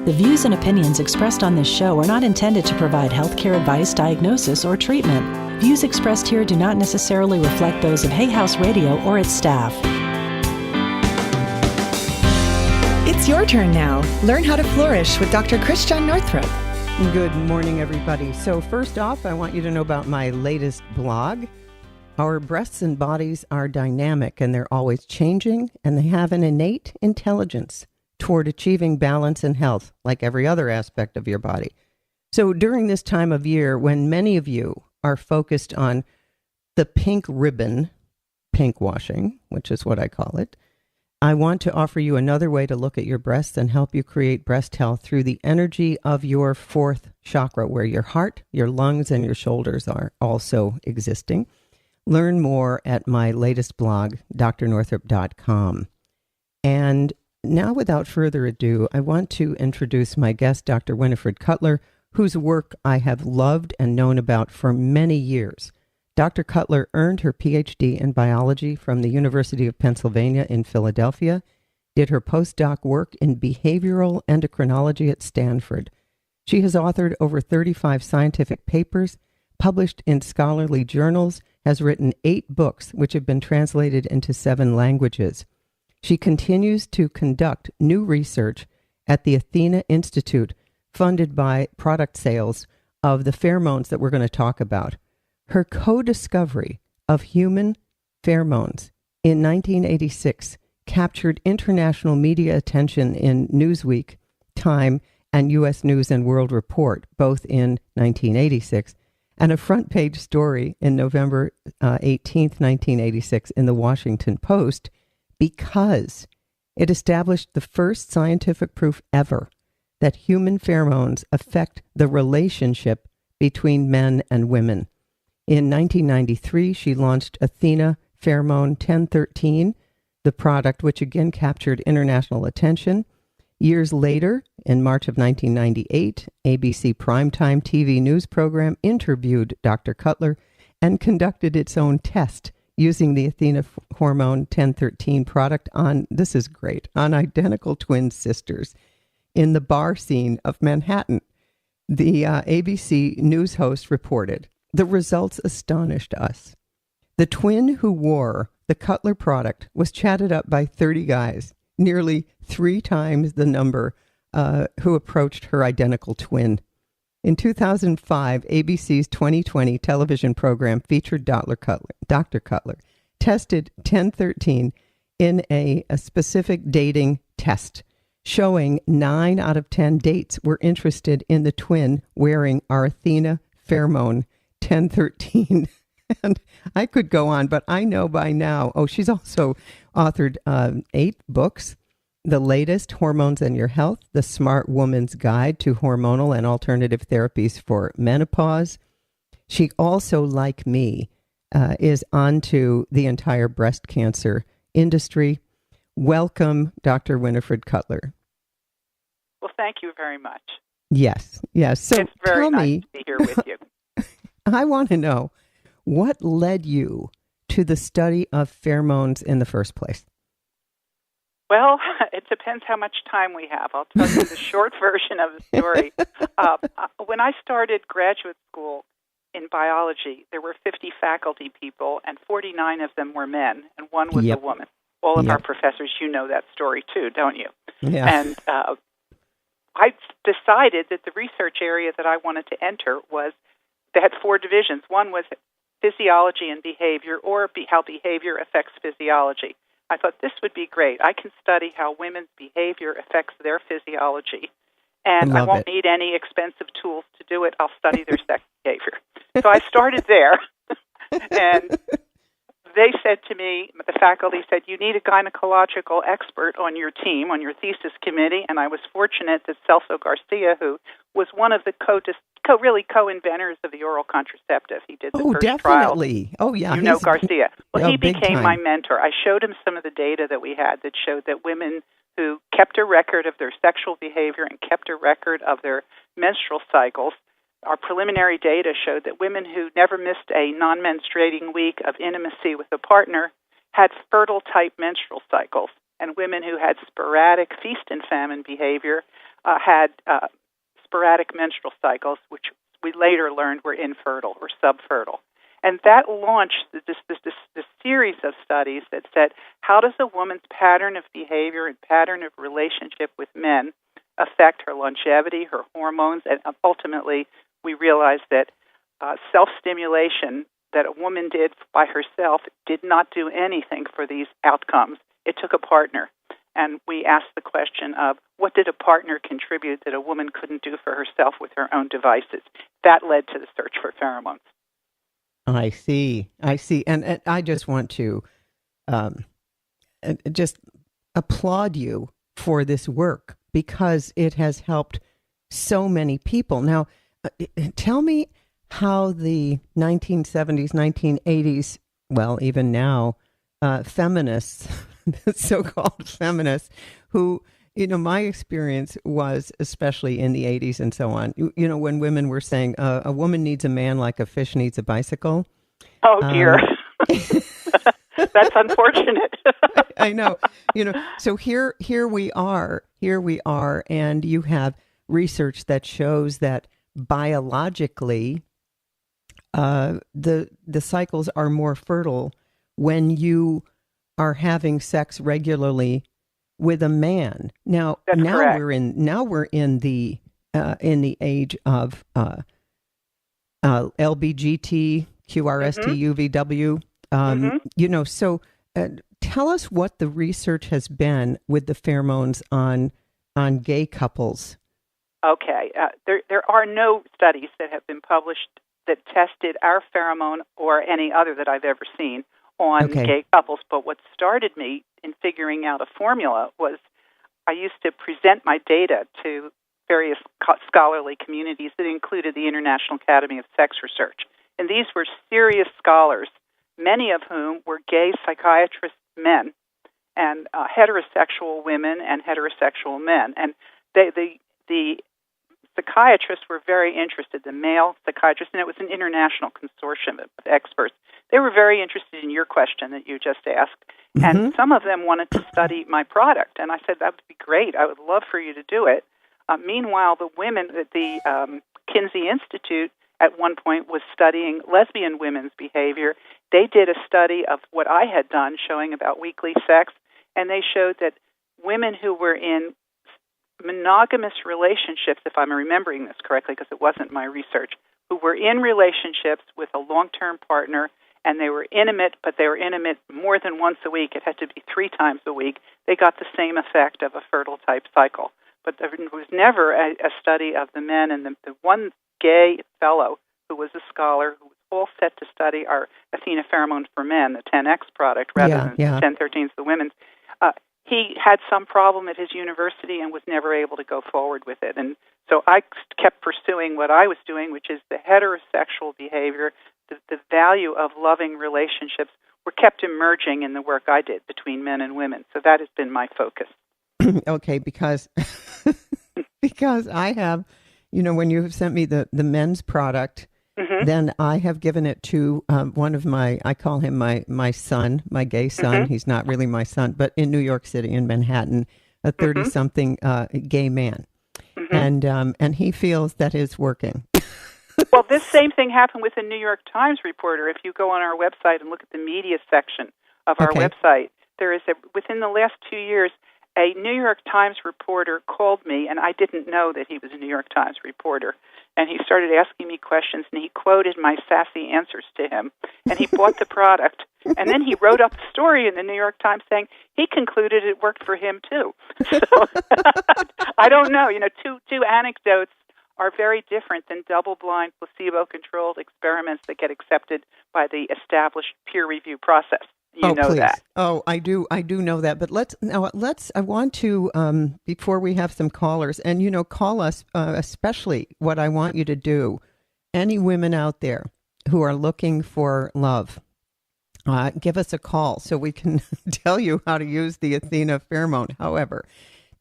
The views and opinions expressed on this show are not intended to provide healthcare advice, diagnosis, or treatment. Views expressed here do not necessarily reflect those of Hayhouse Radio or its staff. It's your turn now. Learn how to flourish with Dr. Christiane Northrup. Good morning, everybody. So first off, I want you to know about my latest blog. Our breasts and bodies are dynamic, and they're always changing, and they have an innate intelligence toward achieving balance and health, like every other aspect of your body. So during this time of year, when many of you are focused on the pink ribbon, pink washing, which is what I call it, I want to offer you another way to look at your breasts and help you create breast health through the energy of your fourth chakra, where your heart, your lungs, and your shoulders are also existing. Learn more at my latest blog, drnorthrup.com. And now, without further ado, I want to introduce my guest, Dr. Winnifred Cutler, whose work I have loved and known about for many years. Dr. Cutler earned her PhD in biology from the University of Pennsylvania in Philadelphia, did her postdoc work in behavioral endocrinology at Stanford. She has authored over 35 scientific papers, published in scholarly journals, has written 8 books, which have been translated into 7 languages. She continues to conduct new research at the Athena Institute, funded by product sales of the pheromones that we're going to talk about. Her co-discovery of human pheromones in 1986 captured international media attention in Newsweek, Time, and U.S. News and World Report, both in 1986, and a front-page story in November 18th, 1986 in the Washington Post, because it established the first scientific proof ever that human pheromones affect the relationship between men and women. In 1993, she launched Athena Pheromone 1013, the product which again captured international attention. Years later, in March of 1998, ABC primetime TV news program interviewed Dr. Cutler and conducted its own test using the Athena Hormone 1013 product on, this is great, on identical twin sisters in the bar scene of Manhattan. The ABC news host reported, "The results astonished us. The twin who wore the Cutler product was chatted up by 30 guys, nearly 3 times the number who approached her identical twin." In 2005, ABC's 2020 television program featured Dr. Cutler, tested 1013 in a specific dating test, showing 9 out of 10 dates were interested in the twin wearing our Athena Pheromone 1013. And I could go on, but I know by now, she's also authored 8 books. The latest, Hormones and Your Health, The Smart Woman's Guide to Hormonal and Alternative Therapies for Menopause. She also, like me, is onto the entire breast cancer industry. Welcome, Dr. Winnifred Cutler. Well, thank you very much. Yes. So it's very tell nice me, to be here with you. I want to know, what led you to the study of pheromones in the first place? Well, it depends how much time we have. I'll tell you the short version of the story. When I started graduate school in biology, there were 50 faculty people, and 49 of them were men, and 1 was a woman. All of our professors, you know that story too, don't you? Yeah. And I decided that the research area that I wanted to enter was, they had 4 divisions. One was physiology and behavior, or how behavior affects physiology. I thought this would be great. I can study how women's behavior affects their physiology, and I won't need any expensive tools to do it. I'll study their sex behavior. So I started there, and they said to me, the faculty said, you need a gynecological expert on your team, on your thesis committee, and I was fortunate that Celso Garcia, who was one of the co-inventors of the oral contraceptive. He did the first definitely. trial. Oh, yeah. You know Garcia. Well, he became time. my mentor. I showed him some of the data that we had that showed that women who kept a record of their sexual behavior and kept a record of their menstrual cycles, our preliminary data showed that women who never missed a non-menstruating week of intimacy with a partner had fertile-type menstrual cycles, and women who had sporadic feast and famine behavior had sporadic menstrual cycles, which we later learned were infertile or subfertile. And that launched this series of studies that said, how does a woman's pattern of behavior and pattern of relationship with men affect her longevity, her hormones, and ultimately we realized that self-stimulation that a woman did by herself did not do anything for these outcomes. It took a partner. And we asked the question of, what did a partner contribute that a woman couldn't do for herself with her own devices? That led to the search for pheromones. I see. And I just want to just applaud you for this work because it has helped so many people. Now, tell me how the 1970s, 1980s, well, even now, feminists, so-called feminists, who, my experience was, especially in the 80s and so on, when women were saying, a woman needs a man like a fish needs a bicycle. Oh, dear. That's unfortunate. I know. So here we are, and you have research that shows that biologically, the cycles are more fertile when you are having sex regularly with a man. Now, That's correct. we're in the age of LBGT, QRST, UVW. So tell us what the research has been with the pheromones on gay couples. Okay. There are no studies that have been published that tested our pheromone or any other that I've ever seen on gay couples. But what started me in figuring out a formula was I used to present my data to various scholarly communities that included the International Academy of Sex Research. And these were serious scholars, many of whom were gay psychiatrist men and heterosexual women and heterosexual men. And the psychiatrists were very interested, the male psychiatrists, and it was an international consortium of experts. They were very interested in your question that you just asked, and some of them wanted to study my product. And I said, that would be great. I would love for you to do it. Meanwhile, the women at the Kinsey Institute at one point was studying lesbian women's behavior. They did a study of what I had done showing about weekly sex, and they showed that women who were in monogamous relationships, if I'm remembering this correctly because it wasn't my research, who were in relationships with a long-term partner, and they were intimate, but they were intimate more than once a week. It had to be 3 times a week. They got the same effect of a fertile type cycle. But there was never a study of the men, and the one gay fellow who was a scholar who was all set to study our Athena pheromone for men, the 10X product, rather than 1013's the women's. He had some problem at his university and was never able to go forward with it. And so I kept pursuing what I was doing, which is the heterosexual behavior, the value of loving relationships were kept emerging in the work I did between men and women. So that has been my focus. Okay, because I have, when you have sent me the men's product, then I have given it to one of I call him my son, my gay son. He's not really my son, but in New York City, in Manhattan, a 30-something gay man. And he feels that it's working. Well, this same thing happened with a New York Times reporter. If you go on our website and look at the media section of our website, there is within the last 2 years, a New York Times reporter called me, and I didn't know that he was a New York Times reporter. And he started asking me questions, and he quoted my sassy answers to him. And he bought the product. And then he wrote up a story in the New York Times saying he concluded it worked for him, too. So I don't know. Two anecdotes are very different than double-blind, placebo-controlled experiments that get accepted by the established peer review process. You know please. That. Oh, I do know that. But I want to, before we have some callers, and, call us, especially what I want you to do, any women out there who are looking for love, give us a call so we can tell you how to use the Athena pheromone. However,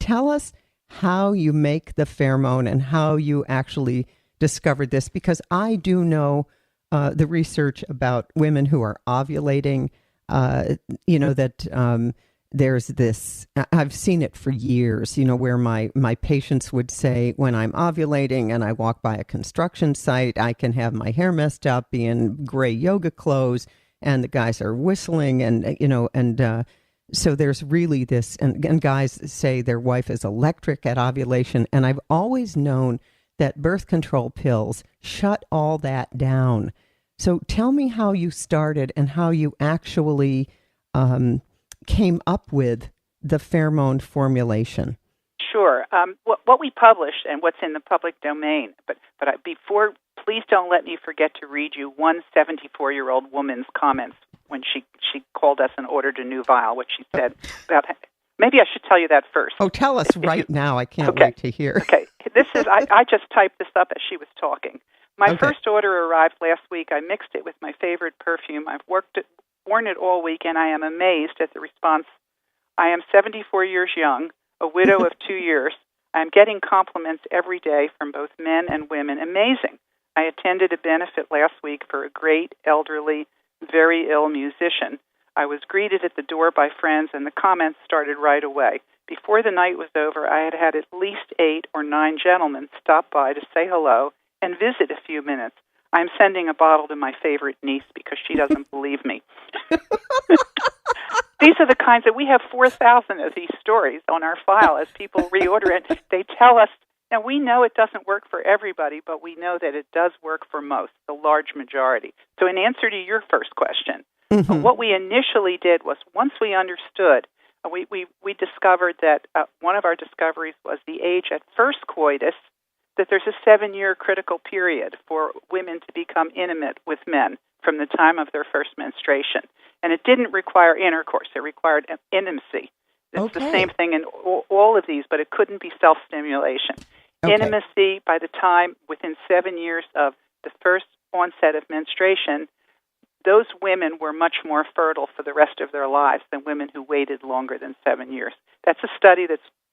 tell us how you make the pheromone and how you actually discovered this, because I do know the research about women who are ovulating, that there's this, I've seen it for years, where my patients would say, when I'm ovulating and I walk by a construction site, I can have my hair messed up, be in gray yoga clothes, and the guys are whistling, and so there's really this, and guys say their wife is electric at ovulation, and I've always known that birth control pills shut all that down. So tell me how you started and how you actually came up with the pheromone formulation. Sure. What we published and what's in the public domain, but before, please don't let me forget to read you one 74-year-old woman's comments when she called us and ordered a new vial, what she said about. Maybe I should tell you that first. Oh, tell us right now. I can't wait to hear. Okay. This is, I just typed this up as she was talking. My first order arrived last week. I mixed it with my favorite perfume. I've worn it all week, and I am amazed at the response. I am 74 years young, a widow of 2 years. I am getting compliments every day from both men and women. Amazing. I attended a benefit last week for a great, elderly, very ill musician. I was greeted at the door by friends, and the comments started right away. Before the night was over, I had at least 8 or 9 gentlemen stop by to say hello and visit a few minutes. I'm sending a bottle to my favorite niece because she doesn't believe me. These are the kinds that we have 4,000 of these stories on our file as people reorder it. They tell us, and we know it doesn't work for everybody, but we know that it does work for most, the large majority. So in answer to your first question, what we initially did was once we understood, we discovered that one of our discoveries was the age at first coitus, that there's a 7-year critical period for women to become intimate with men from the time of their first menstruation. And it didn't require intercourse. It required intimacy. It's the same thing in all of these, but it couldn't be self-stimulation. Intimacy, by the time, within 7 years of the first onset of menstruation, those women were much more fertile for the rest of their lives than women who waited longer than 7 years. That's a study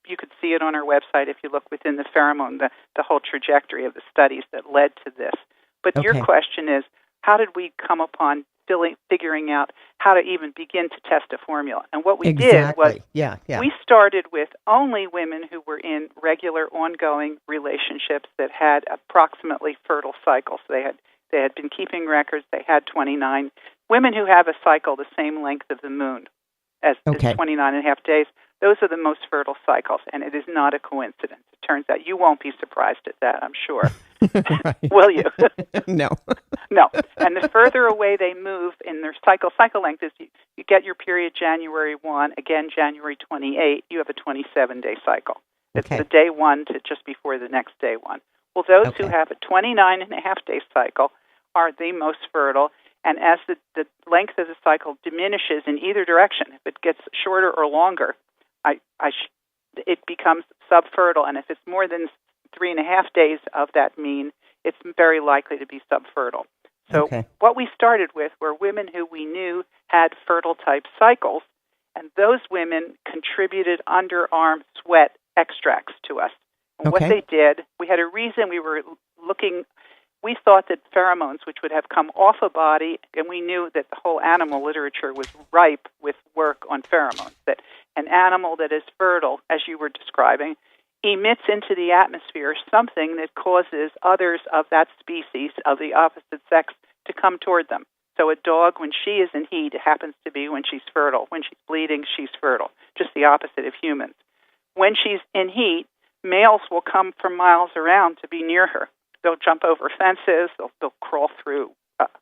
you could see it on our website if you look within the pheromone, the whole trajectory of the studies that led to this. But your question is, how did we come upon figuring out how to even begin to test a formula? And what we did was we started with only women who were in regular ongoing relationships that had approximately fertile cycles. They had been keeping records. They had 29. Women who have a cycle the same length of the moon as 29 and a half days, those are the most fertile cycles, and it is not a coincidence. It turns out you won't be surprised at that, I'm sure. Will you? No. No. And the further away they move in their cycle length is you get your period January 1, again January 28, you have a 27-day cycle. It's the day 1 to just before the next day 1. Well, those who have a 29-and-a-half-day cycle are the most fertile, and as the length of the cycle diminishes in either direction, if it gets shorter or longer, it becomes subfertile, and if it's more than 3.5 days of that mean, it's very likely to be subfertile. So what we started with were women who we knew had fertile-type cycles, and those women contributed underarm sweat extracts to us. And what they did, we had a reason we were looking. We thought that pheromones, which would have come off a body, and we knew that the whole animal literature was ripe with work on pheromones, that an animal that is fertile, as you were describing, emits into the atmosphere something that causes others of that species, of the opposite sex, to come toward them. So a dog, when she is in heat, it happens to be when she's fertile. When she's bleeding, she's fertile, just the opposite of humans. When she's in heat, males will come from miles around to be near her. They'll jump over fences. They'll crawl through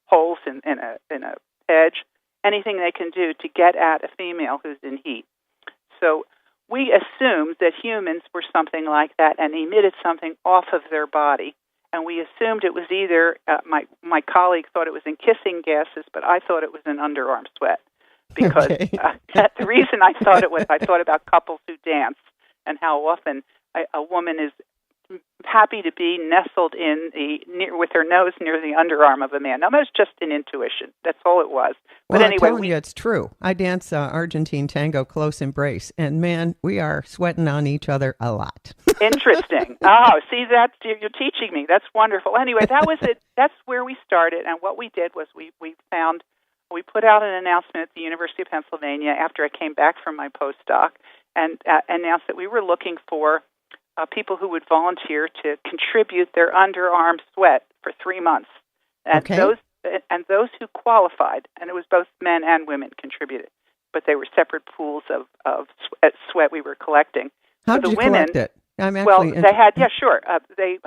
holes in a hedge. Anything they can do to get at a female who's in heat. So we assumed that humans were something like that and emitted something off of their body. And we assumed it was either, my colleague thought it was in kissing gases, but I thought it was in underarm sweat. Because the reason I thought it was, I thought about couples who dance and how often a woman is happy to be nestled with her nose near the underarm of a man. Now, that's just an intuition. That's all it was. But anyway, I'm telling you, it's true. I dance Argentine tango close embrace, and man, we are sweating on each other a lot. Interesting. Oh, see, you're teaching me. That's wonderful. Anyway, that was it. That's where we started, and what we did was we found we put out an announcement at the University of Pennsylvania after I came back from my postdoc and announced that we were looking for people who would volunteer to contribute their underarm sweat for 3 months. And those who qualified, and it was both men and women contributed, but they were separate pools of sweat we were collecting. How For did the you women, collect it? They had, sure. They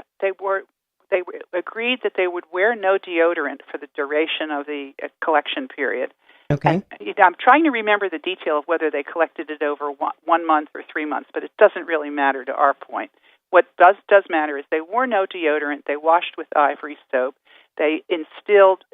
agreed that they would wear no deodorant for the duration of the collection period. Okay. And, I'm trying to remember the detail of whether they collected it over 1 month or 3 months, but it doesn't really matter to our point. What does matter is they wore no deodorant. They washed with ivory soap. They instilled,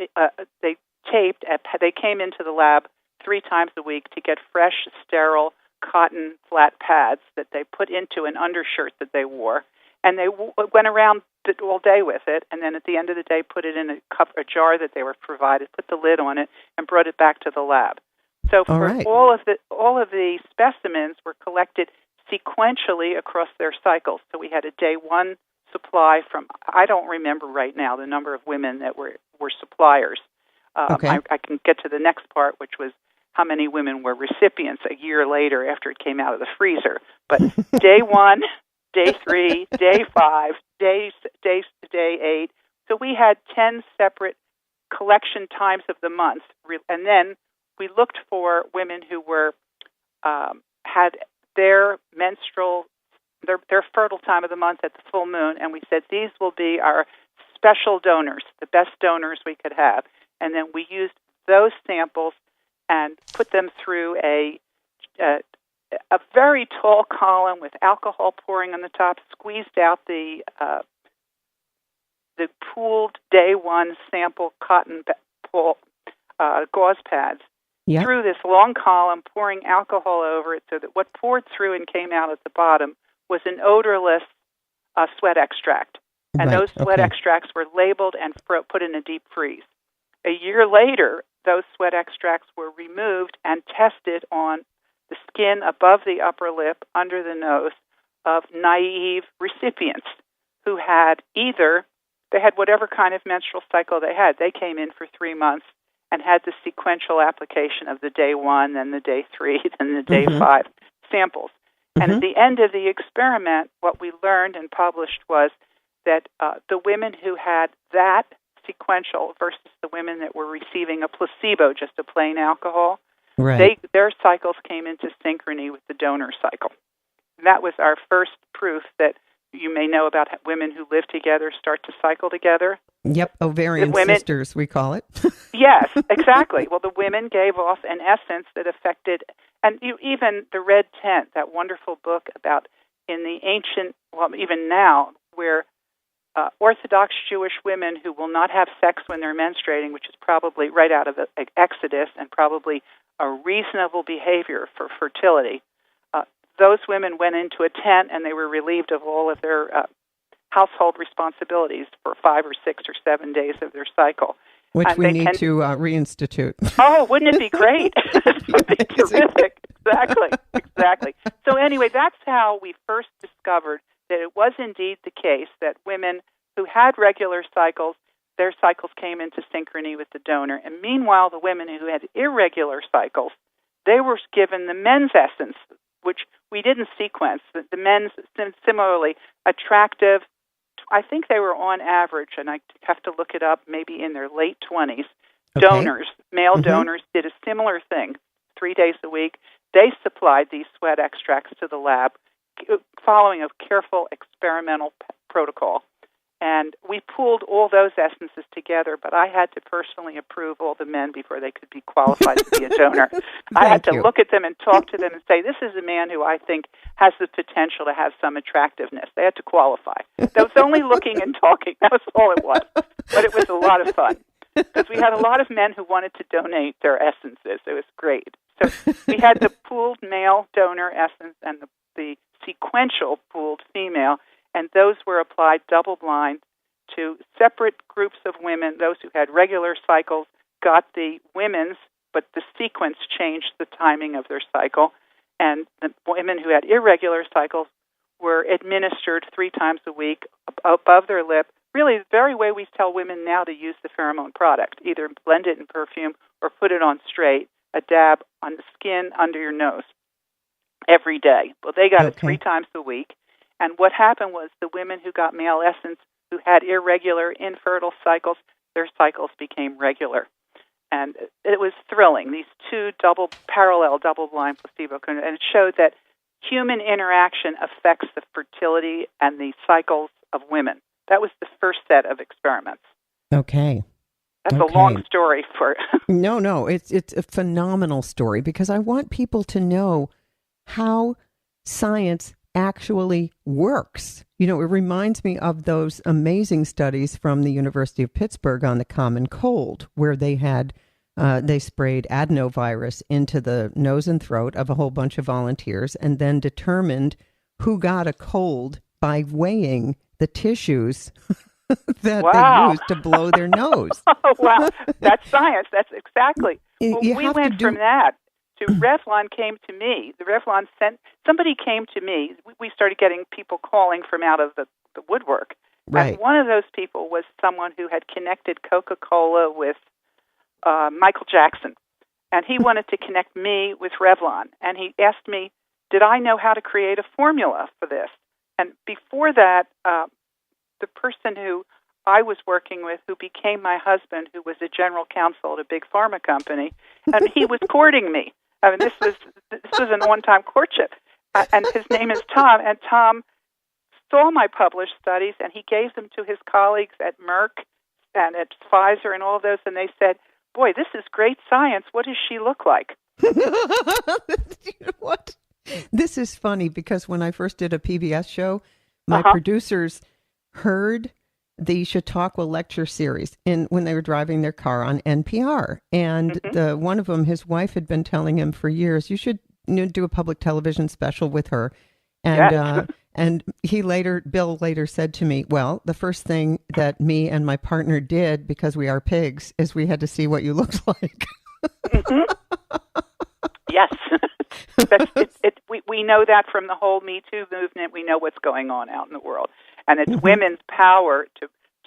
they taped. They came into the lab 3 times a week to get fresh, sterile cotton flat pads that they put into an undershirt that they wore, and they went around all day with it, and then at the end of the day put it in a jar that they were provided, put the lid on it, and brought it back to the lab. So all of the specimens were collected sequentially across their cycles. So we had a day 1 supply from, I don't remember right now the number of women that were suppliers. I can get to the next part, which was how many women were recipients a year later after it came out of the freezer. But day 1, day 3, day 5, day 8. So we had 10 separate collection times of the month, and then we looked for women who were had their fertile time of the month at the full moon, and we said these will be our special donors, the best donors we could have. And then we used those samples and put them through a very tall column with alcohol pouring on the top, squeezed out the pooled day 1 sample cotton gauze pads through this long column, pouring alcohol over it so that what poured through and came out at the bottom was an odorless sweat extract. And those sweat extracts were labeled and put in a deep freeze. A year later, those sweat extracts were removed and tested on the skin above the upper lip, under the nose, of naive recipients who had they had whatever kind of menstrual cycle they had. They came in for 3 months and had the sequential application of the day 1, then the day 3, then the day 5 samples. And at the end of the experiment, what we learned and published was that the women who had that sequential versus the women that were receiving a placebo, just a plain alcohol, their cycles came into synchrony with the donor cycle. And that was our first proof that you may know about women who live together start to cycle together. Yep, ovarian sisters, we call it. Yes, exactly. Well, the women gave off an essence that affected, and even the Red Tent, that wonderful book about in the ancient, well, even now, where Orthodox Jewish women who will not have sex when they're menstruating, which is probably right out of Exodus and probably a reasonable behavior for fertility, those women went into a tent and they were relieved of all of their household responsibilities for 5 or 6 or 7 days of their cycle. Which we need to reinstitute. Oh, wouldn't it be great? It would be terrific. Exactly. So anyway, that's how we first discovered that it was indeed the case that women who had regular cycles, their cycles came into synchrony with the donor. And meanwhile, the women who had irregular cycles, they were given the men's essence, which we didn't sequence. The men's, similarly, attractive, I think they were on average, and I have to look it up, maybe in their late 20s, donors, male donors, did a similar thing 3 days a week. They supplied these sweat extracts to the lab, following a careful experimental protocol. And we pooled all those essences together, but I had to personally approve all the men before they could be qualified to be a donor. I had to look at them and talk to them and say, this is a man who I think has the potential to have some attractiveness. They had to qualify. That was only looking and talking. That was all it was. But it was a lot of fun because we had a lot of men who wanted to donate their essences. It was great. So we had the pooled male donor essence and the sequential pooled female, and those were applied double-blind to separate groups of women. Those who had regular cycles got the women's, but the sequence changed the timing of their cycle. And the women who had irregular cycles were administered 3 times a week above their lip really the very way we tell women now to use the pheromone product, either blend it in perfume or put it on straight, a dab on the skin under your nose every day. Well, they got it 3 times a week. And what happened was the women who got male essence, who had irregular, infertile cycles, their cycles became regular. And it was thrilling. These 2 parallel double-blind placebo controls, and it showed that human interaction affects the fertility and the cycles of women. That was the first set of experiments. Okay. That's a long story for... No, it's a phenomenal story, because I want people to know how science actually works. You know, it reminds me of those amazing studies from the University of Pittsburgh on the common cold, where they had they sprayed adenovirus into the nose and throat of a whole bunch of volunteers, and then determined who got a cold by weighing the tissues that they used to blow their nose. Wow, that's science. That's exactly. Well, we went from that to Revlon came to me. The Revlon somebody came to me. We started getting people calling from out of the woodwork. Right. And one of those people was someone who had connected Coca-Cola with Michael Jackson. And he wanted to connect me with Revlon. And he asked me, did I know how to create a formula for this? And before that, the person who I was working with, who became my husband, who was a general counsel at a big pharma company, and he was courting me. I mean, this was an one-time courtship, and his name is Tom. And Tom saw my published studies, and he gave them to his colleagues at Merck and at Pfizer and all of those, and they said, "Boy, this is great science. What does she look like?" You know what? This is funny, because when I first did a PBS show, my producers heard the Chautauqua lecture series when they were driving their car on NPR. And one of them, his wife had been telling him for years, you should do a public television special with her. And and Bill later said to me, well, the first thing that me and my partner did, because we are pigs, is we had to see what you looked like. Yes. We know that from the whole Me Too movement. We know what's going on out in the world. And it's women's power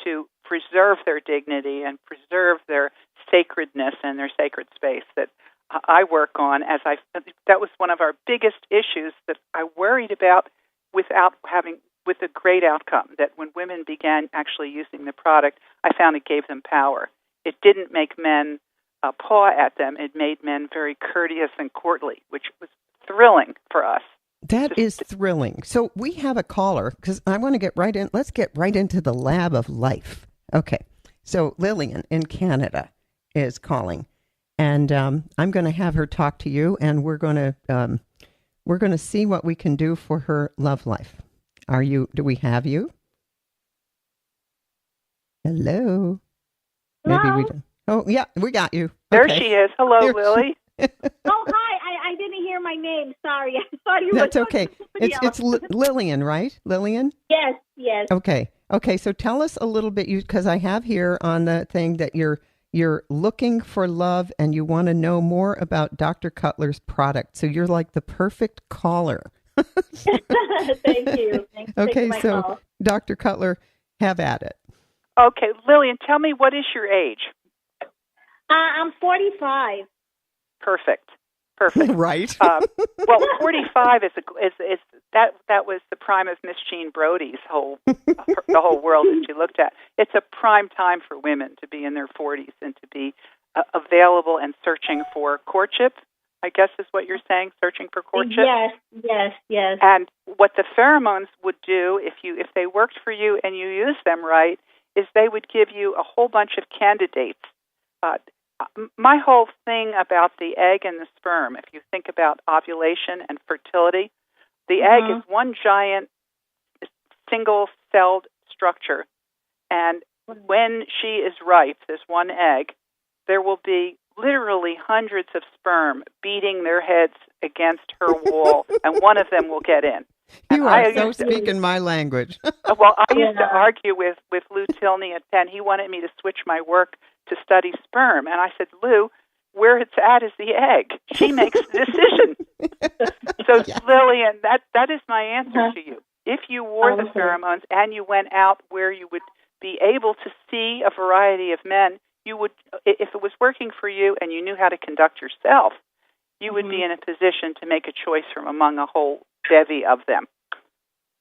to preserve their dignity and preserve their sacredness and their sacred space that I work on. That was one of our biggest issues that I worried about with a great outcome, that when women began actually using the product, I found it gave them power. It didn't make men paw at them. It made men very courteous and courtly, which was thrilling for us. That is thrilling. So we have a caller, because I want to get right in. Let's get right into the lab of life. Okay. So Lillian in Canada is calling, and I'm going to have her talk to you, and we're going to see what we can do for her love life. Do we have you? Hello. Maybe we don't. Oh, yeah, we got you. There she is. Hello, Lily. Oh, hi. I didn't hear my name. Sorry. I thought you were That's okay. It's Lillian, right? Lillian? Yes. Okay. So tell us a little bit, because I have here on the thing that you're looking for love and you want to know more about Dr. Cutler's product. So you're like the perfect caller. Thank you. Thanks for taking my call. Dr. Cutler, have at it. Okay, Lillian, tell me, what is your age? I'm 45. Perfect. Right. Well, 45 is that was the prime of Miss Jean Brodie's the whole world that she looked at. It's a prime time for women to be in their 40s and to be available and searching for courtship, I guess is what you're saying, searching for courtship? Yes. And what the pheromones would do, if they worked for you and you used them right, is they would give you a whole bunch of candidates. My whole thing about the egg and the sperm, if you think about ovulation and fertility, the egg is one giant single-celled structure. And when she is ripe, this one egg, there will be literally hundreds of sperm beating their heads against her wall, and one of them will get in. You are so speaking my language. Well, I used to argue with Lou Tilney at Penn. He wanted me to switch my work to study sperm. And I said, Lou, where it's at is the egg. She makes the decision. So, Lillian, that is my answer to you. If you wore the pheromones and you went out where you would be able to see a variety of men, you would, if it was working for you and you knew how to conduct yourself, you would be in a position to make a choice from among a whole bevy of them.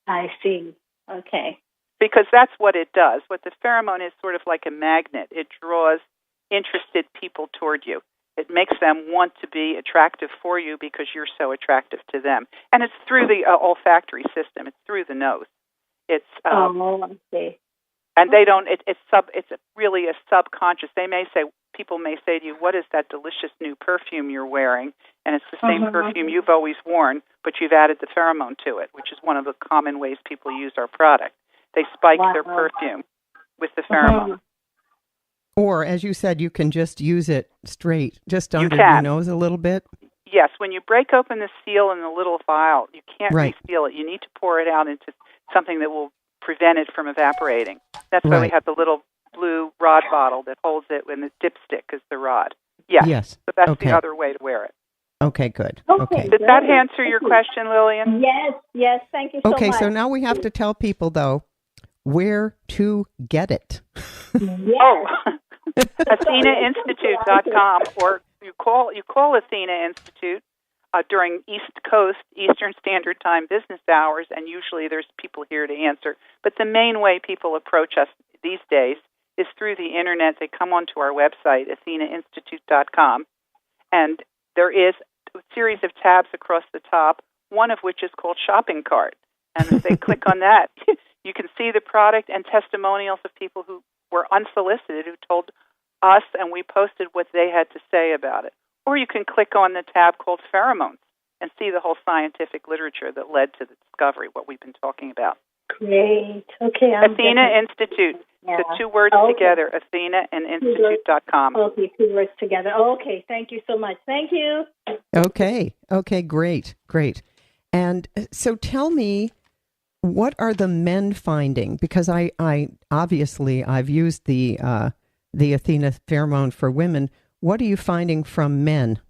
I see. Okay. Because that's what it does. What the pheromone is sort of like a magnet. It draws interested people toward you. It makes them want to be attractive for you because you're so attractive to them. And it's through the olfactory system. It's through the nose. It's I see. And they don't. It's really a subconscious. People may say to you, "What is that delicious new perfume you're wearing?" And it's the same perfume you've always worn, but you've added the pheromone to it, which is one of the common ways people use our product. They spike their perfume with the pheromone. Or, as you said, you can just use it straight, just under your nose a little bit. Yes, when you break open the seal in the little vial, you can't reseal it. You need to pour it out into something that will prevent it from evaporating. That's why we have the little blue rod bottle that holds it when the dipstick is the rod. Yes. So that's the other way to wear it. Okay, good. Okay. Did that answer your question, Lillian? Yes. Thank you so much. Okay, so now we have to tell people, though, where to get it. AthenaInstitute.com, or you call Athena Institute during Eastern Standard Time business hours, and usually there's people here to answer. But the main way people approach us these days is through the Internet. They come onto our website, AthenaInstitute.com, and there is a series of tabs across the top, one of which is called Shopping Cart. And if they click on that, you can see the product and testimonials of people who were unsolicited, who told us, and we posted what they had to say about it. Or you can click on the tab called Pheromones and see the whole scientific literature that led to the discovery, what we've been talking about. Great. Okay. Athena Institute. The two words together, Athena and Institute.com. Okay, 2 words together. Okay, thank you so much. Thank you. Okay, great. And so tell me, what are the men finding? Because I obviously I've used the Athena pheromone for women. What are you finding from men?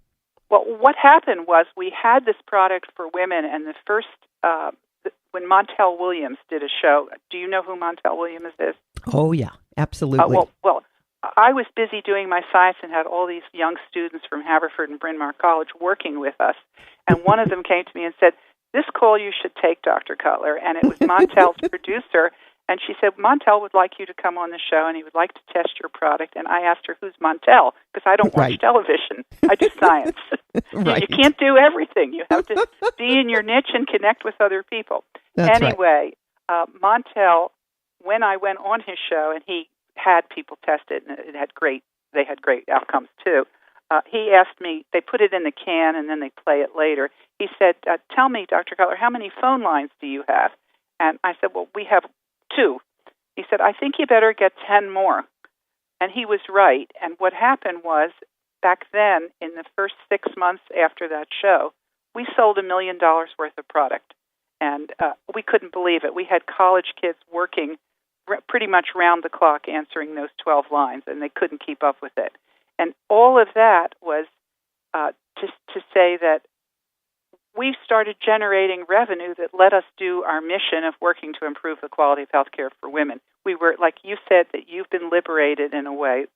Well, what happened was we had this product for women, and the first when Montel Williams did a show. Do you know who Montel Williams is? Oh yeah, absolutely. Well, I was busy doing my science and had all these young students from Haverford and Bryn Mawr College working with us, and one of them came to me and said, "This call you should take, Dr. Cutler." And it was Montel's producer, and she said, "Montel would like you to come on the show, and he would like to test your product." And I asked her, "Who's Montel?" Because I don't watch television. I do science. You can't do everything. You have to be in your niche and connect with other people. Anyway, Montel, when I went on his show, and he had people test it, and they had great outcomes too. He asked me, they put it in the can and then they play it later. He said, "Tell me, Dr. Cutler, how many phone lines do you have?" And I said, "Well, we have 2. He said, "I think you better get 10 more. And he was right. And what happened was, back then, in the first 6 months after that show, we sold $1 million worth of product. And we couldn't believe it. We had college kids working pretty much round the clock answering those 12 lines, and they couldn't keep up with it. And all of that was to say that we started generating revenue that let us do our mission of working to improve the quality of health care for women. We were, like you said, that you've been liberated in a way,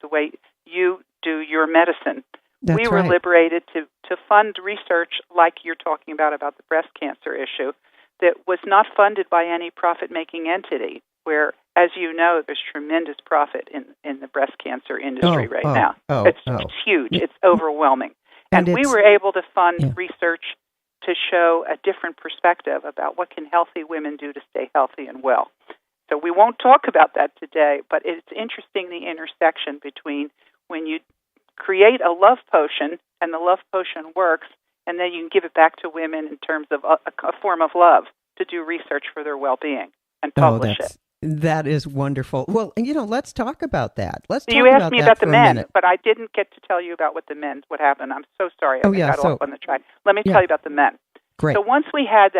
the way you do your medicine. We were liberated to fund research like you're talking about the breast cancer issue that was not funded by any profit-making entity, where, as you know, there's tremendous profit in the breast cancer industry now. It's huge. It's overwhelming. And we were able to fund research to show a different perspective about what can healthy women do to stay healthy and well. So we won't talk about that today, but it's interesting, the intersection between when you create a love potion and the love potion works, and then you can give it back to women in terms of a form of love to do research for their well-being and publish it. That is wonderful. Well, let's talk about that. You asked me about the men, but I didn't get to tell you about what happened. I'm so sorry. I got off on the track. Let me tell you about the men. Great. So once we had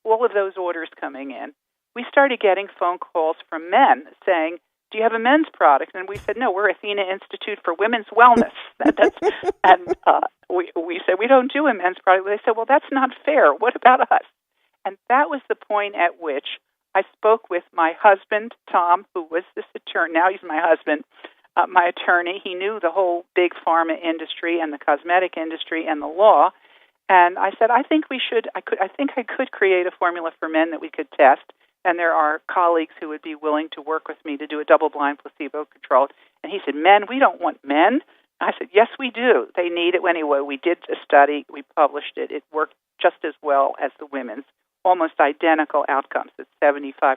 all of those orders coming in, we started getting phone calls from men saying, "Do you have a men's product?" And we said, "No, we're Athena Institute for Women's Wellness." And we said, "We don't do a men's product." They said, "Well, that's not fair. What about us?" And that was the point at which I spoke with my husband, Tom, who was this attorney. Now he's my husband, my attorney. He knew the whole big pharma industry and the cosmetic industry and the law. And I said, I think I could create a formula for men that we could test. And there are colleagues who would be willing to work with me to do a double-blind placebo-controlled. And he said, men? We don't want men. I said, yes, we do. They need it anyway. We did a study. We published it. It worked just as well as the women's. Almost identical outcomes. It's 75%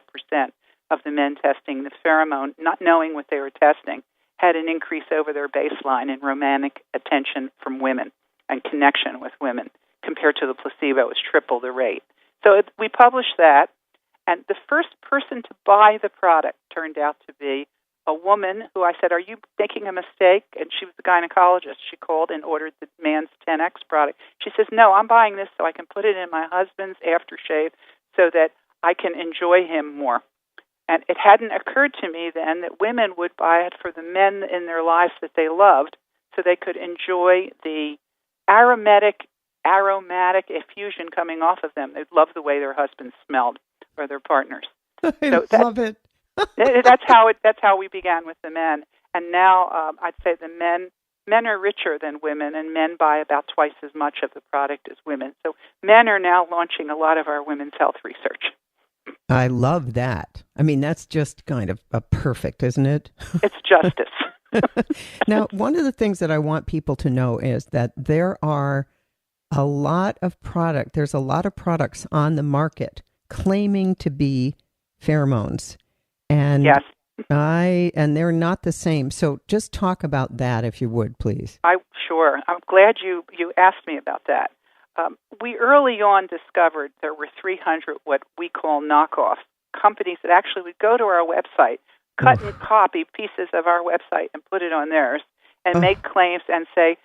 of the men testing the pheromone, not knowing what they were testing, had an increase over their baseline in romantic attention from women and connection with women compared to the placebo. It was triple the rate. So we published that, and the first person to buy the product turned out to be a woman who I said, are you making a mistake? And she was a gynecologist. She called and ordered the man's 10X product. She says, no, I'm buying this so I can put it in my husband's aftershave so that I can enjoy him more. And it hadn't occurred to me then that women would buy it for the men in their lives that they loved so they could enjoy the aromatic effusion coming off of them. They'd love the way their husbands smelled or their partners. I love it. That's how we began with the men. And now I'd say the men are richer than women, and men buy about twice as much of the product as women. So men are now launching a lot of our women's health research. I love that. I mean, that's just kind of a perfect, isn't it? It's justice. Now, one of the things that I want people to know is that there's a lot of products on the market claiming to be pheromones. And yes. And they're not the same. So just talk about that, if you would, please. Sure. I'm glad you asked me about that. We early on discovered there were 300 what we call knockoffs, companies that actually would go to our website, cut and copy pieces of our website and put it on theirs, and make claims and say,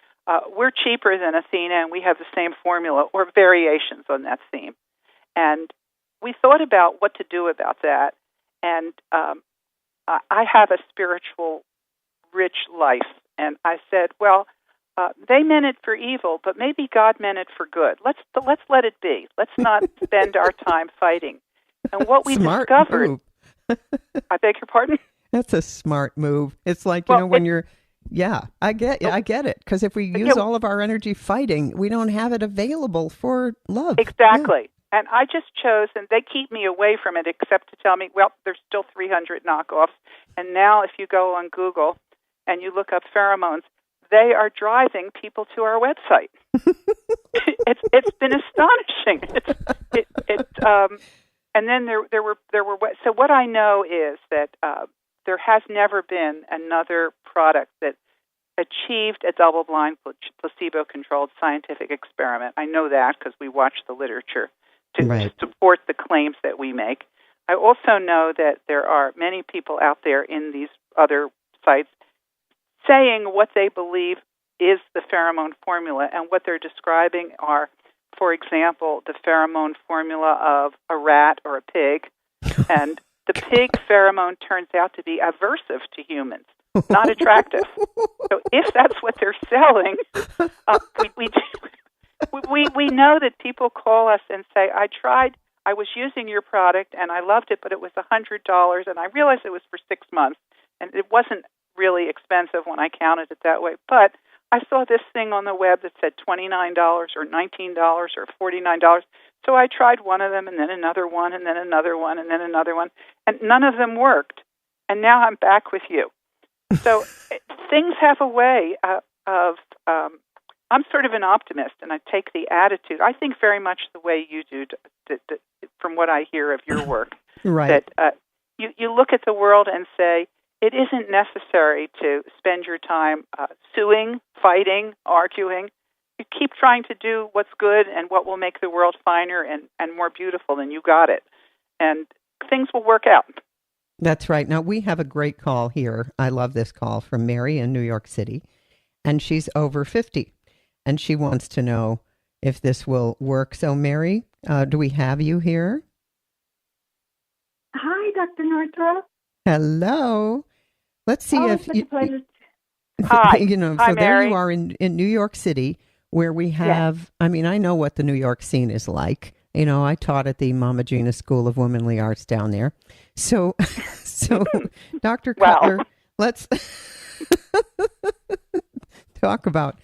we're cheaper than Athena and we have the same formula or variations on that theme. And we thought about what to do about that. And I have a spiritual, rich life. And I said, well, they meant it for evil, but maybe God meant it for good. Let's let it be. Let's not spend our time fighting. And what we discovered... Move. I beg your pardon? That's a smart move. It's like, when you're... Yeah, I get it. Because if we use all of our energy fighting, we don't have it available for love. Exactly. Yeah. And I just chose, and they keep me away from it except to tell me, well, there's still 300 knockoffs. And now if you go on Google and you look up pheromones, they are driving people to our website. It's been astonishing. And then there were. So what I know is that there has never been another product that achieved a double-blind, placebo-controlled scientific experiment. I know that because we watch the literature to support the claims that we make. I also know that there are many people out there in these other sites saying what they believe is the pheromone formula, and what they're describing are, for example, the pheromone formula of a rat or a pig, and the pig pheromone turns out to be aversive to humans, not attractive. So if that's what they're selling, we know that people call us and say, I was using your product and I loved it, but it was $100, and I realized it was for 6 months, and it wasn't really expensive when I counted it that way. But I saw this thing on the web that said $29 or $19 or $49. So I tried one of them and then another one and then another one and then another one, and none of them worked. And now I'm back with you. So things have a way of I'm sort of an optimist, and I take the attitude, I think very much the way you do, from what I hear of your work, right. That you look at the world and say, it isn't necessary to spend your time suing, fighting, arguing. You keep trying to do what's good and what will make the world finer and more beautiful, and you got it. And things will work out. That's right. Now, we have a great call here. I love this call from Mary in New York City, and she's over 50, and she wants to know if this will work. So, Mary, do we have you here? Hi, Dr. Northrup. Hello. Let's see if you... Hi. Hi, Mary. There you are in New York City, where we have, I mean, I know what the New York scene is like. I taught at the Mama Gina School of Womanly Arts down there. So, Dr. Cutler, let's talk about,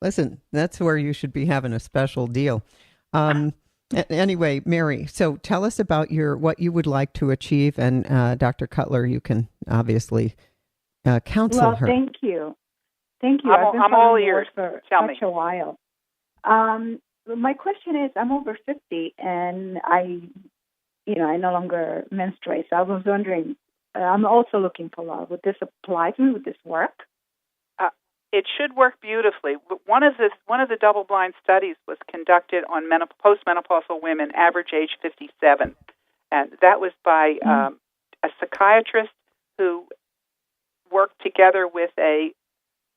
listen, that's where you should be having a special deal. Anyway, Mary, so tell us about what you would like to achieve, and Dr. Cutler, you can obviously counsel her. Thank you. Thank you. I'm all ears. For Tell such me. a while. My question is, I'm over 50, and I no longer menstruate. So I was wondering, I'm also looking for love. Would this apply to me? Would this work? It should work beautifully. One of the double-blind studies was conducted on postmenopausal women, average age 57, and that was by a psychiatrist who worked together with a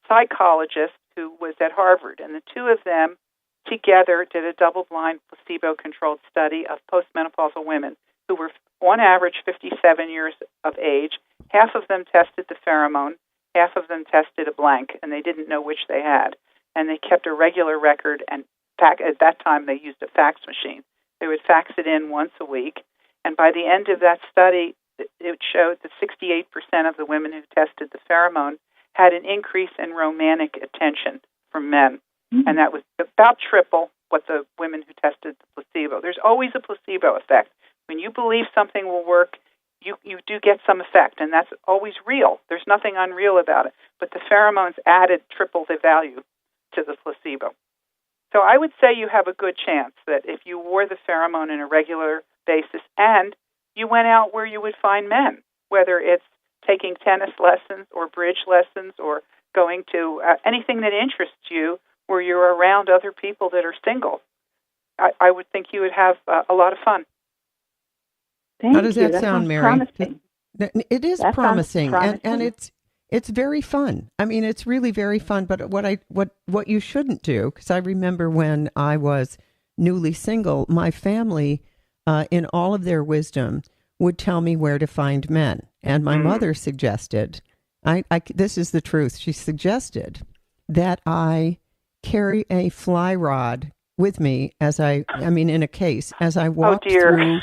psychologist who was at Harvard, and the two of them together did a double-blind placebo-controlled study of postmenopausal women who were, on average, 57 years of age. Half of them tested the pheromone, half of them tested a blank, and they didn't know which they had. And they kept a regular record, and at that time they used a fax machine. They would fax it in once a week, and by the end of that study, it showed that 68% of the women who tested the pheromone had an increase in romantic attention from men. And that was about triple what the women who tested the placebo. There's always a placebo effect. When you believe something will work, you do get some effect, and that's always real. There's nothing unreal about it. But the pheromones added triple the value to the placebo. So I would say you have a good chance that if you wore the pheromone on a regular basis and you went out where you would find men, whether it's taking tennis lessons or bridge lessons or going to anything that interests you, where you're around other people that are single, I would think you would have a lot of fun. How does that sound, Mary? Promising. It is promising, and it's very fun. I mean, it's really very fun. But what you shouldn't do, because I remember when I was newly single, my family, in all of their wisdom, would tell me where to find men, and my mother suggested, this is the truth. She suggested that I carry a fly rod with me in a case as I walk through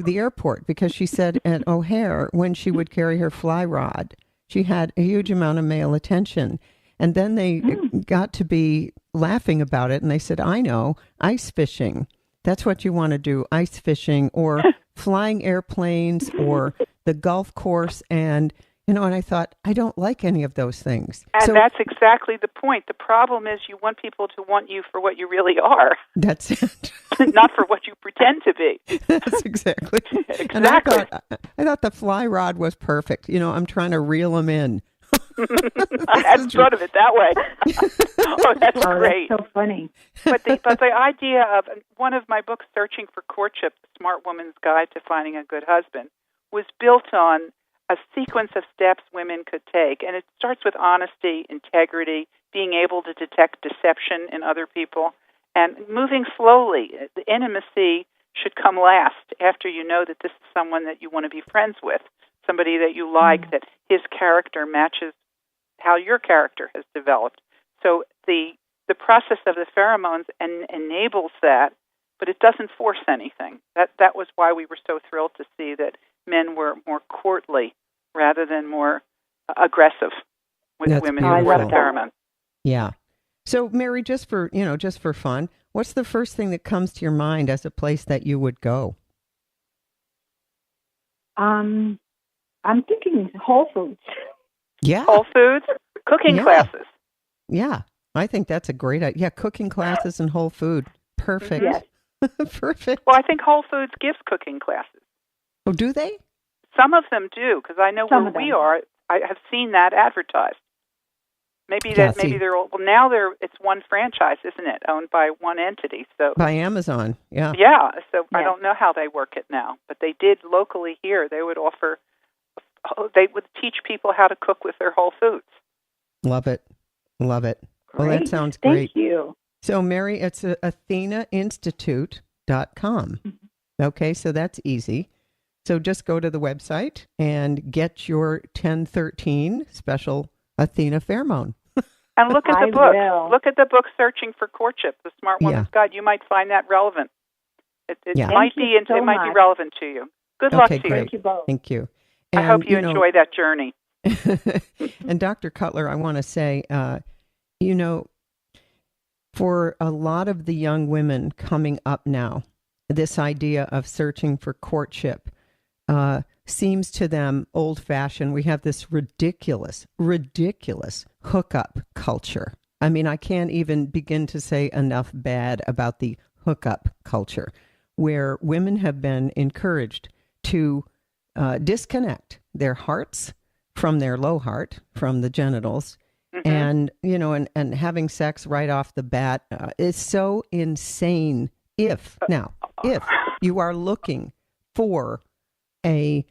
the airport, because she said at O'Hare, when she would carry her fly rod, she had a huge amount of male attention. And then they got to be laughing about it, and they said, I know, ice fishing. That's what you want to do, ice fishing or flying airplanes or the golf course. And and I thought, I don't like any of those things. And that's exactly the point. The problem is you want people to want you for what you really are. That's it. Not for what you pretend to be. That's exactly. Exactly. And I thought the fly rod was perfect. I'm trying to reel them in. I hadn't thought of it that way. Oh, that's great. That's so funny. But the idea of one of my books, Searching for Courtship, The Smart Woman's Guide to Finding a Good Husband, was built on a sequence of steps women could take. And it starts with honesty, integrity, being able to detect deception in other people, and moving slowly. The intimacy should come last after you know that this is someone that you want to be friends with, somebody that you like, that his character matches how your character has developed. So the process of the pheromones enables that, but it doesn't force anything. That was why we were so thrilled to see that men were more courtly rather than more aggressive with That's women beautiful. who wore the pheromones. Yeah. So, Mary, just for fun, what's the first thing that comes to your mind as a place that you would go? I'm thinking Whole Foods. Yeah. Whole Foods, cooking classes. Yeah. I think that's a great idea. Yeah, cooking classes and Whole Food. Perfect. Yes. Perfect. Well, I think Whole Foods gives cooking classes. Oh, do they? Some of them do, because I know Some where of them. we are, I have seen that advertised. Maybe it's one franchise, isn't it, owned by one entity? So by Amazon, yeah. Yeah, so Yeah. I don't know how they work it now, but they did locally here. They would teach people how to cook with their Whole Foods. Love it. Love it. Well, that Great. sounds great. Thank you. So, Mary, it's athenainstitute.com. Okay, so that's easy. So just go to the website and get your 1013 special Athena pheromone. And look at the I book. will. Look at the book, Searching for Courtship, The Smart Woman's Guide. You might find that relevant. It Yeah. might Thank be you so it might be much. relevant to you. Good luck Okay, to great. Thank you both. Thank you. you. I And, hope you enjoy that journey. and Dr. Cutler, I want to say, you know, for a lot of the young women coming up now, this idea of searching for courtship seems to them old-fashioned. We have this ridiculous hookup culture. I mean, I can't even begin to say enough bad about the hookup culture, where women have been encouraged to disconnect their hearts from their low heart, from the genitals, and, you know, and having sex right off the bat is so insane. If you are looking for a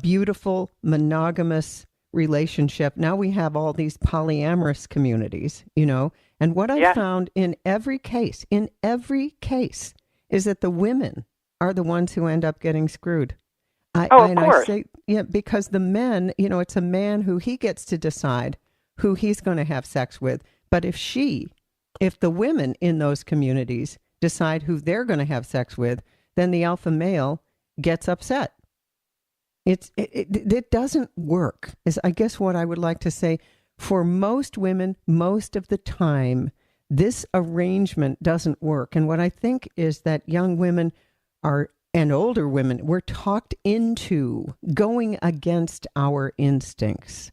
beautiful monogamous relationship, now we have all these polyamorous communities, you know, and what I've found in every case is that the women are the ones who end up getting screwed. Of course. I say, because the men, you know, it's a man who he gets to decide who he's going to have sex with. But if the women in those communities decide who they're going to have sex with, then the alpha male gets upset. It doesn't work, is I guess what I would like to say. For most women, most of the time, this arrangement doesn't work. And what I think is that young women and older women, we're talked into going against our instincts.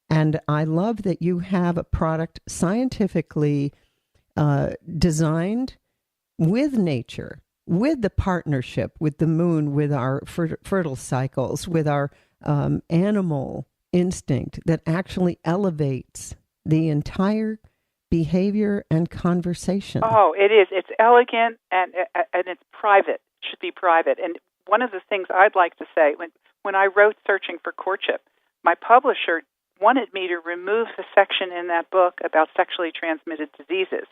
And I love that you have a product scientifically designed with nature, with the partnership, with the moon, with our fertile cycles, with our animal instinct that actually elevates the entire behavior and conversation. Oh, it is. It's elegant and it's private. Should be private. And one of the things I'd like to say, when I wrote Searching for Courtship, my publisher wanted me to remove the section in that book about sexually transmitted diseases.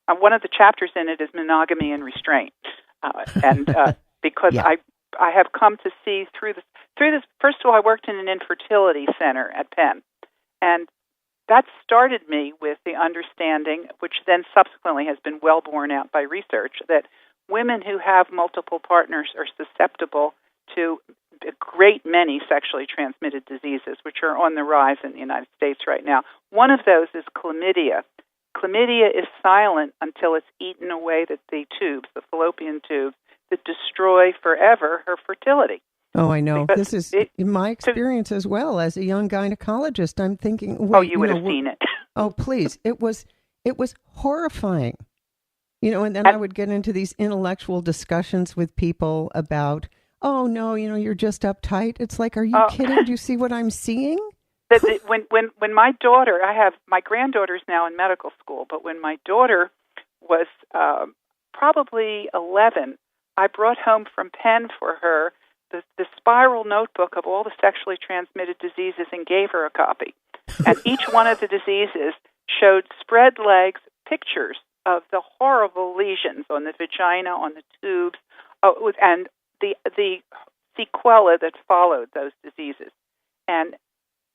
One of the chapters in it is monogamy and restraint, because I have come to see through this. First of all, I worked in an infertility center at Penn, and that started me with the understanding, which then subsequently has been well borne out by research, that women who have multiple partners are susceptible to a great many sexually transmitted diseases, which are on the rise in the United States right now. One of those is chlamydia. Chlamydia is silent until it's eaten away the tubes, the fallopian tubes, that destroy forever her fertility. Oh, I know. Because this is my experience as well as a young gynecologist. I'm thinking, you would have seen it. Oh, please. It was horrifying. You know, and then I would get into these intellectual discussions with people about, oh, no, you know, you're just uptight. It's like, are you kidding? Do you see what I'm seeing? When my daughter, my granddaughter's now in medical school, but when my daughter was probably 11, I brought home from Penn for her the spiral notebook of all the sexually transmitted diseases and gave her a copy. And each one of the diseases showed spread legs pictures of the horrible lesions on the vagina, on the tubes, and the sequela that followed those diseases. And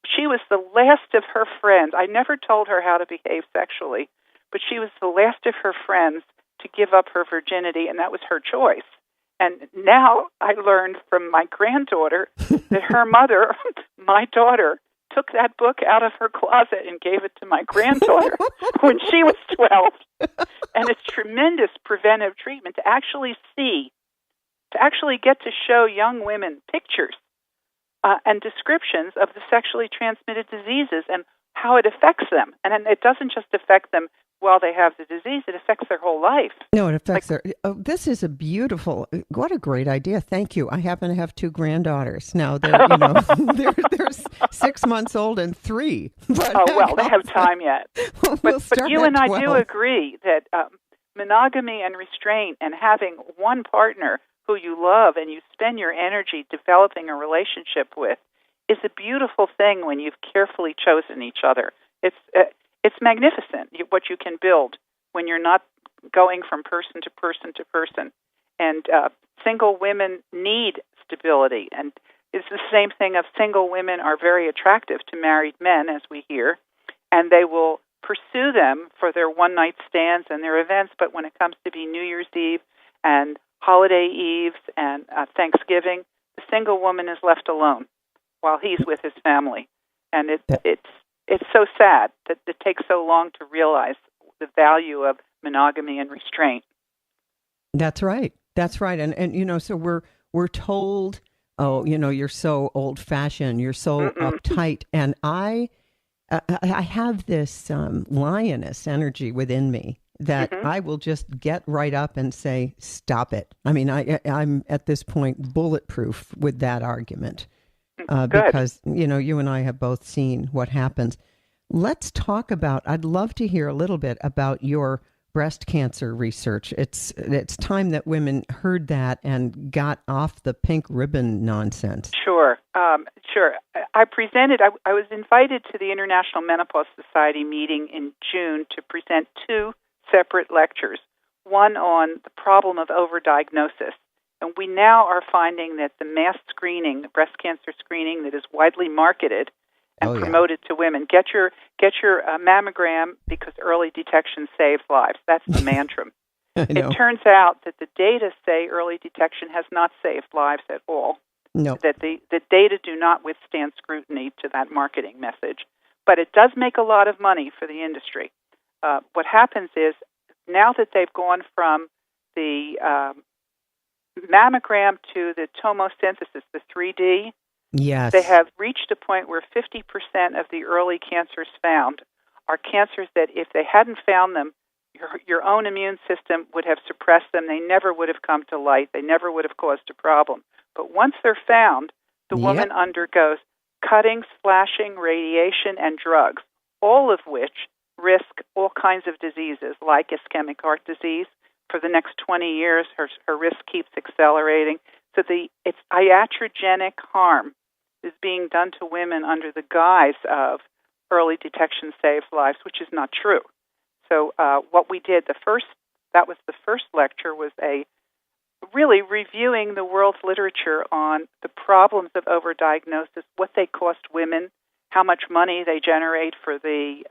she was the last of her friends. I never told her how to behave sexually, but she was the last of her friends to give up her virginity, and that was her choice. And now I learned from my granddaughter that her mother, my daughter, took that book out of her closet and gave it to my granddaughter when she was 12. And it's tremendous preventive treatment to actually get to show young women pictures and descriptions of the sexually transmitted diseases and how it affects them. And it doesn't just affect them while they have the disease, it affects their whole life. No, it affects this is what a great idea. Thank you. I happen to have 2 granddaughters. Now, they're 6 months old and 3. But they have time yet. But you and I do agree that monogamy and restraint and having one partner who you love and you spend your energy developing a relationship with is a beautiful thing when you've carefully chosen each other. It's magnificent what you can build when you're not going from person to person to person. And single women need stability. And it's the same thing of single women are very attractive to married men, as we hear, and they will pursue them for their one-night stands and their events. But when it comes to be New Year's Eve and holiday eves and Thanksgiving, the single woman is left alone while he's with his family. And it's so sad that it takes so long to realize the value of monogamy and restraint. That's right. That's right. And so we're told, oh, you're so old-fashioned, you're so uptight, and I have this lioness energy within me that I will just get right up and say, stop it. I mean, I'm at this point bulletproof with that argument because, you and I have both seen what happens. Let's talk about, I'd love to hear a little bit about your breast cancer research. It's time that women heard that and got off the pink ribbon nonsense. Sure. I presented, I was invited to the International Menopause Society meeting in June to present two separate lectures, one on the problem of overdiagnosis. And we now are finding that the mass screening, the breast cancer screening that is widely marketed and promoted to women, get your mammogram because early detection saves lives. That's the mantra. It turns out that the data say early detection has not saved lives at all. No. That the data do not withstand scrutiny to that marketing message. But it does make a lot of money for the industry. What happens is, now that they've gone from the mammogram to the tomosynthesis, the 3D, yes, they have reached a point where 50% of the early cancers found are cancers that if they hadn't found them, your own immune system would have suppressed them. They never would have come to light. They never would have caused a problem. But once they're found, the woman undergoes cutting, slashing, radiation, and drugs, all of which risk all kinds of diseases like ischemic heart disease. For the next 20 years, her risk keeps accelerating. So it's iatrogenic harm is being done to women under the guise of early detection saves lives, which is not true. So what we did, that was the first lecture, was really reviewing the world's literature on the problems of overdiagnosis, what they cost women, how much money they generate for the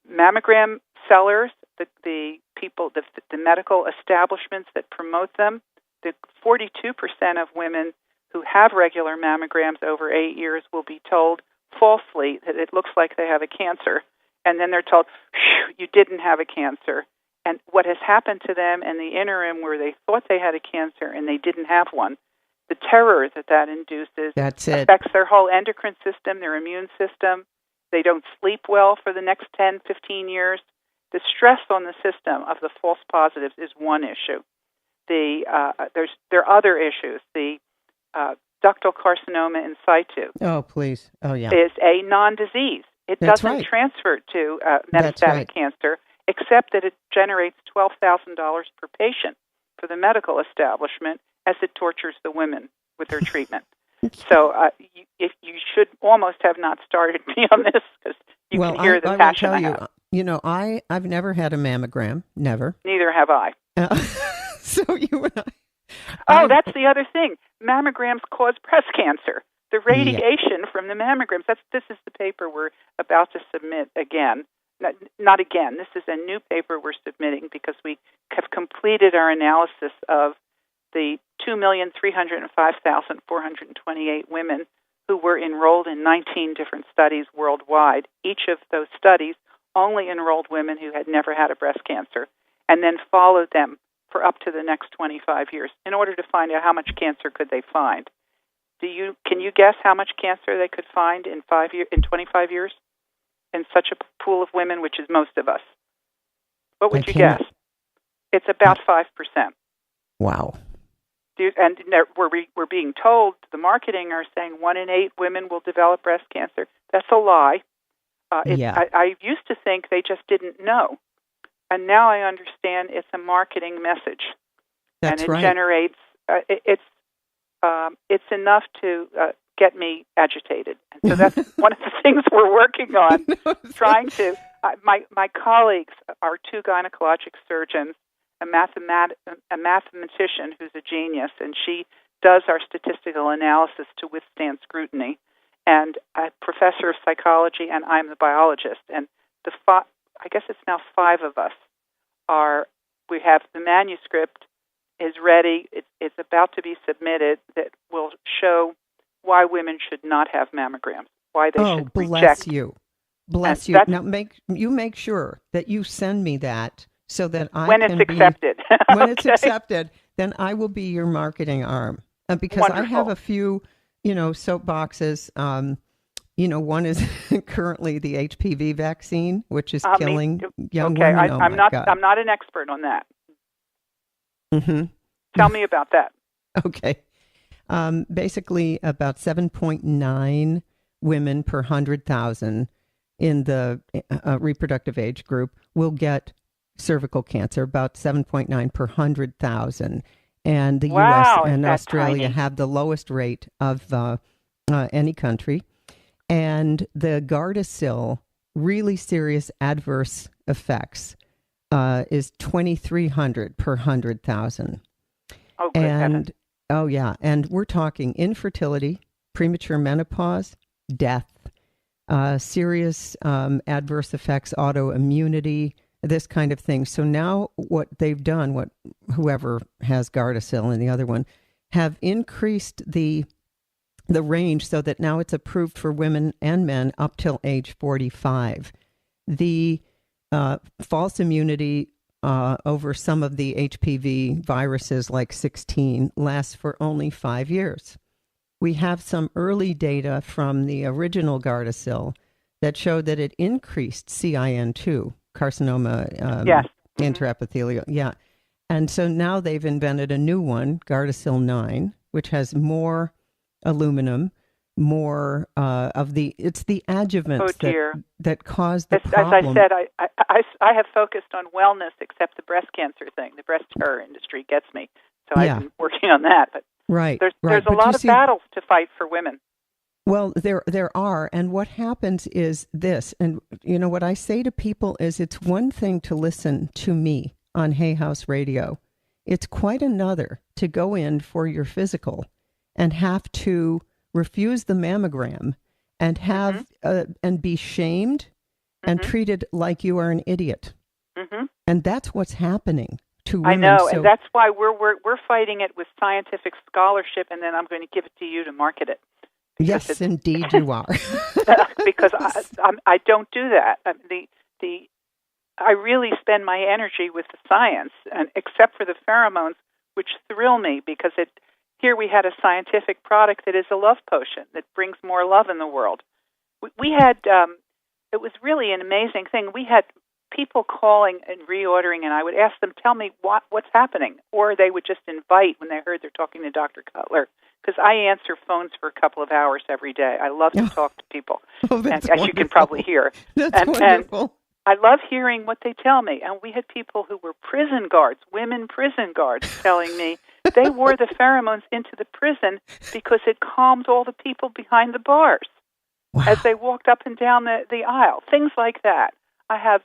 mammogram sellers, the people, the medical establishments that promote them. The 42% of women who have regular mammograms over 8 years will be told falsely that it looks like they have a cancer, and then they're told, you didn't have a cancer. And what has happened to them in the interim where they thought they had a cancer and they didn't have one, the terror that induces affects their whole endocrine system, their immune system. They don't sleep well for the next 10, 15 years. The stress on the system of the false positives is one issue. There are other issues. The ductal carcinoma in situ is a non-disease. It doesn't transfer to metastatic cancer, except that it generates $12,000 per patient for the medical establishment as it tortures the women with their treatment. So you should almost have not started me on this because you can hear the passion I have. I've never had a mammogram, never. Neither have I. So you and I... that's the other thing. Mammograms cause breast cancer. The radiation from the mammograms, this is the paper we're about to submit again. Not again. This is a new paper we're submitting because we have completed our analysis of the 2,305,428 women who were enrolled in 19 different studies worldwide. Each of those studies only enrolled women who had never had a breast cancer and then followed them for up to the next 25 years in order to find out how much cancer could they find. Can you guess how much cancer they could find in 25 years in such a pool of women, which is most of us? What would you guess? It's about 5%. Wow. And we're being told, the marketing are saying 1 in 8 women will develop breast cancer. That's a lie. I used to think they just didn't know. And now I understand it's a marketing message. That's and it generates, it's enough to get me agitated. And so that's one of the things we're working on, trying to, my colleagues are 2 gynecologic surgeons, a mathematician who's a genius, and she does our statistical analysis to withstand scrutiny, and a professor of psychology, and I'm the biologist. And I guess it's now 5 of us we have the manuscript is ready. It's about to be submitted that will show why women should not have mammograms, why they should reject. Bless you. Now make sure that you send me that so that when it's accepted. When it's accepted, then I will be your marketing arm. Because Wonderful. I have a few, soapboxes. One is currently the HPV vaccine, which is killing young women. I'm not an expert on that. Mm-hmm. Tell me about that. Okay. Basically, about 7.9 women per 100,000 in the reproductive age group will get cervical cancer, about 7.9 per 100,000. And the U.S. and Australia have the lowest rate of any country. And the Gardasil, really serious adverse effects, is 2,300 per 100,000. Oh, good heavens. And we're talking infertility, premature menopause, death, serious adverse effects, autoimmunity, this kind of thing. So now what they've done, whoever has Gardasil and the other one, have increased the range so that now it's approved for women and men up till age 45. The false immunity over some of the HPV viruses like 16 lasts for only 5 years. We have some early data from the original Gardasil that showed that it increased CIN2, carcinoma intraepithelial. Yeah. And so now they've invented a new one, Gardasil 9, which has more aluminum, more it's the adjuvants that cause the problem. As I said, I have focused on wellness except the breast cancer thing. The breast terror industry gets me. So I've been working on that. But there's a lot of battles to fight for women. Well, there are. And what happens is this, and what I say to people is it's one thing to listen to me on Hayhouse Radio. It's quite another to go in for your physical and have to refuse the mammogram and have and be shamed and treated like you are an idiot. Mm-hmm. And that's what's happening to women. I know, and that's why we're fighting it with scientific scholarship, and then I'm going to give it to you to market it. Yes, indeed you are. Because I don't do that. I really spend my energy with the science, and except for the pheromones, which thrill me because here we had a scientific product that is a love potion that brings more love in the world. We had, it was really an amazing thing. We had people calling and reordering, and I would ask them, tell me what's happening. Or they would just invite when they heard they're talking to Dr. Cutler, because I answer phones for a couple of hours every day. I love to talk to people, as you can probably hear. That's wonderful. And I love hearing what they tell me. And we had people who were prison guards, women prison guards, telling me they wore the pheromones into the prison because it calmed all the people behind the bars as they walked up and down the aisle. Things like that. I have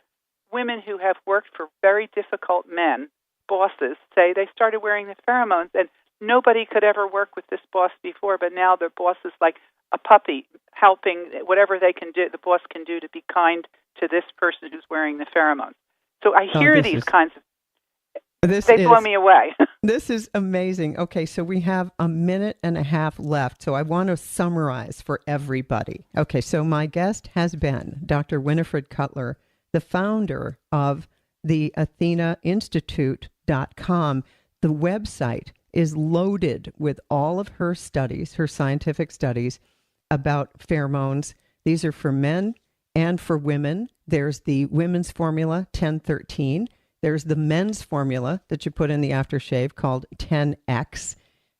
women who have worked for very difficult men, bosses, say they started wearing the pheromones, and nobody could ever work with this boss before, but now their boss is like a puppy, helping whatever they can do, the boss can do to be kind to this person who's wearing the pheromones. So I hear these kinds of, they blow me away. This is amazing. Okay, so we have a minute and a half left, so I want to summarize for everybody. Okay, so my guest has been Dr. Winnifred Cutler, the founder of the AthenaInstitute.com. The website is loaded with all of her studies, her scientific studies about pheromones. These are for men and for women. There's the women's formula, 1013. There's the men's formula that you put in the aftershave called 10X.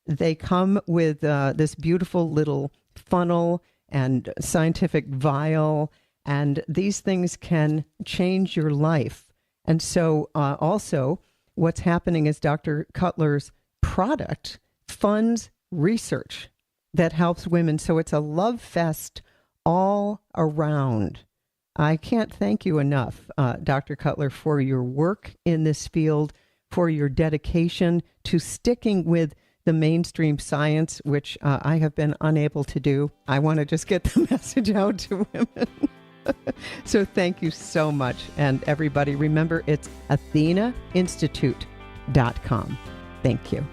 They come with this beautiful little funnel and scientific vial, and these things can change your life. And so also what's happening is Dr. Cutler's product funds research that helps women. So it's a love fest all around. I can't thank you enough, Dr. Cutler, for your work in this field, for your dedication to sticking with the mainstream science, which I have been unable to do. I want to just get the message out to women. So thank you so much. And everybody, remember, it's AthenaInstitute.com. Thank you.